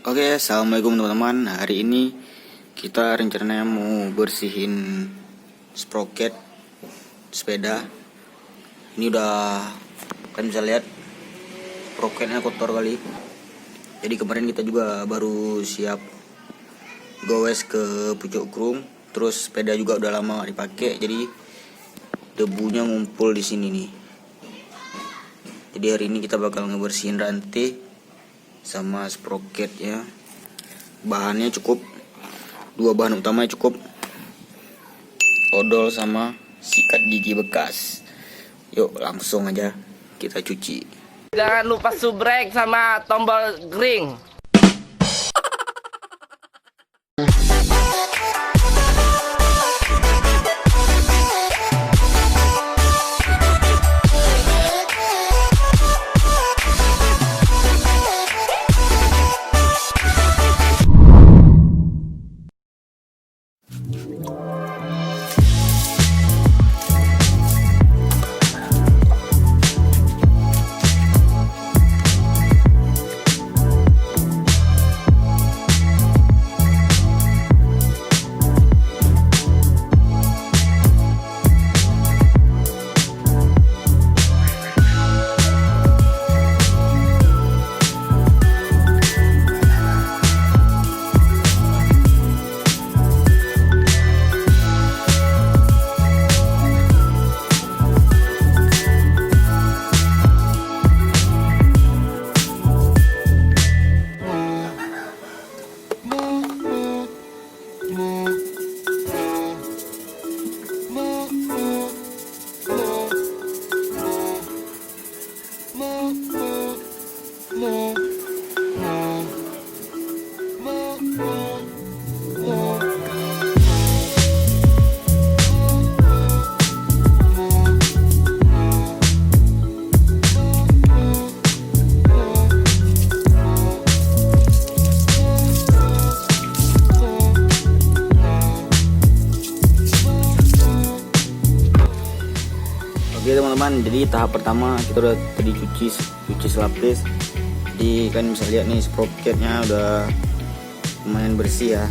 Oke, assalamualaikum teman-teman. Hari ini kita rencananya mau bersihin sprocket sepeda. Ini udah, kalian bisa lihat sprocketnya kotor kali. Jadi kemarin kita juga baru siap gowes ke pucuk krum. Terus sepeda juga udah lama gak dipakai, jadi debunya ngumpul di sini nih. Jadi hari ini kita bakal ngebersihin rantai sama sprocket ya. Bahannya cukup, dua bahan utamanya cukup, odol sama sikat gigi bekas. Yuk langsung aja kita cuci. Jangan lupa subrek sama tombol green. Oke teman-teman, jadi tahap pertama kita udah tadi cuci selapis. Jadi kan bisa lihat nih sprocketnya udah lumayan bersih ya,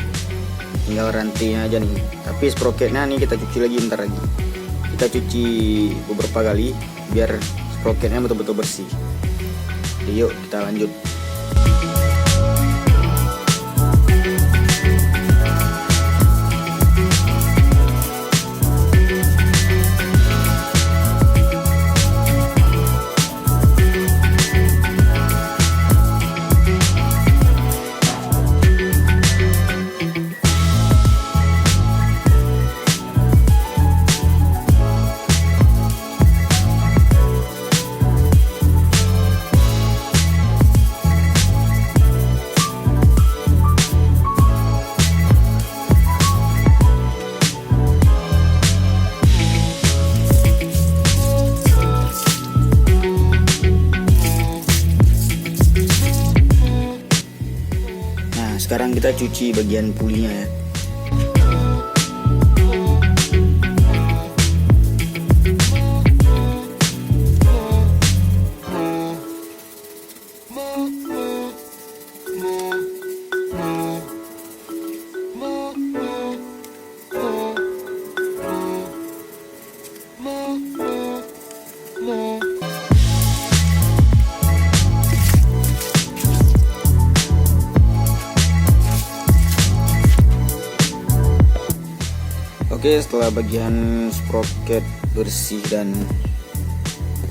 tinggal rantainya aja nih. Tapi sprocketnya nih kita cuci lagi bentar lagi. Kita cuci beberapa kali biar sprocketnya betul-betul bersih. Jadi yuk kita lanjut. Sekarang kita cuci bagian pulinya ya. Oke, setelah bagian sprocket bersih dan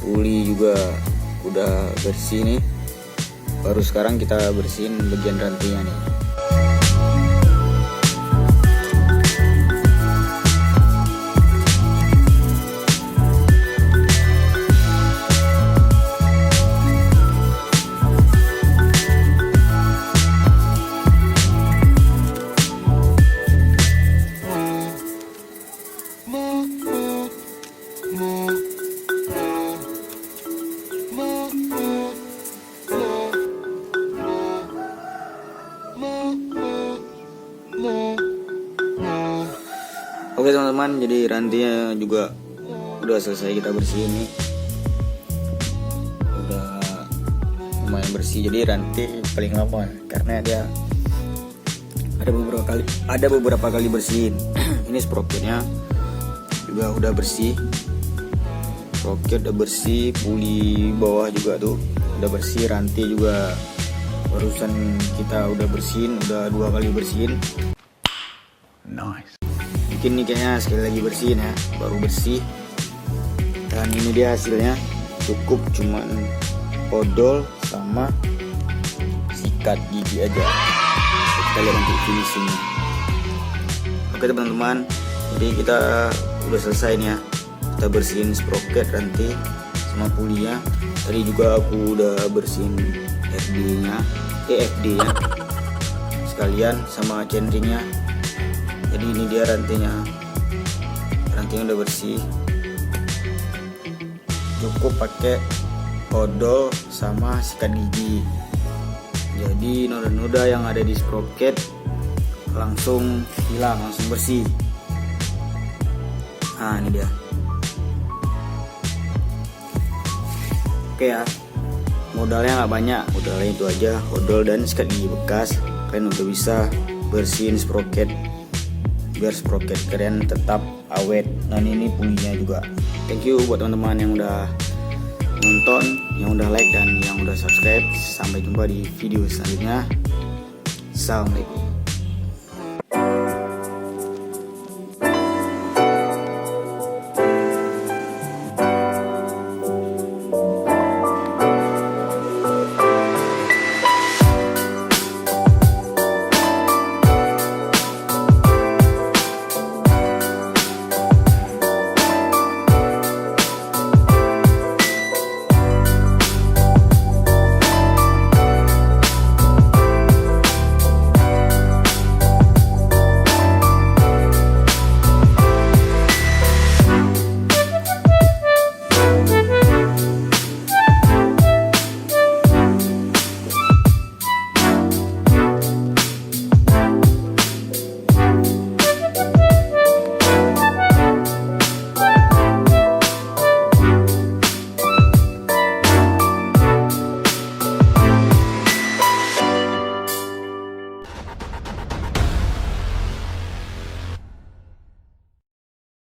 puli juga udah bersih nih, baru sekarang kita bersihin bagian rantainya nih. Oke teman-teman, jadi rantainya juga udah selesai kita bersihin nih. Udah lumayan bersih, jadi rantai paling lama karena dia ada beberapa kali bersihin. Ini sprocketnya juga udah bersih, sprocket udah bersih, puli bawah juga tuh udah bersih, rantai juga barusan kita udah bersihin, udah 2 kali bersihin. Nice. Mungkin nih kayaknya sekali lagi bersihin ya, baru bersih. Dan ini dia hasilnya, cukup cuman odol sama sikat gigi aja. Kita lihat nanti finishingnya. Oke teman-teman, jadi kita udah selesai nih ya, kita bersihin sprocket, rantai sama pulinya. Tadi juga aku udah bersihin FD-nya sekalian sama centringnya. Jadi ini dia rantainya udah bersih, cukup pakai odol sama sikat gigi. Jadi noda-noda yang ada di sprocket langsung hilang, langsung bersih. Nah ini dia. Oke ya, modalnya nggak banyak, modalnya itu aja, odol dan sikat gigi bekas. Kalian udah bisa bersihin sprocket biar sprocket kalian tetap awet. Dan ini pulinya juga. Thank you buat teman-teman yang udah nonton, yang udah like dan yang udah subscribe. Sampai jumpa di video selanjutnya. Assalamualaikum.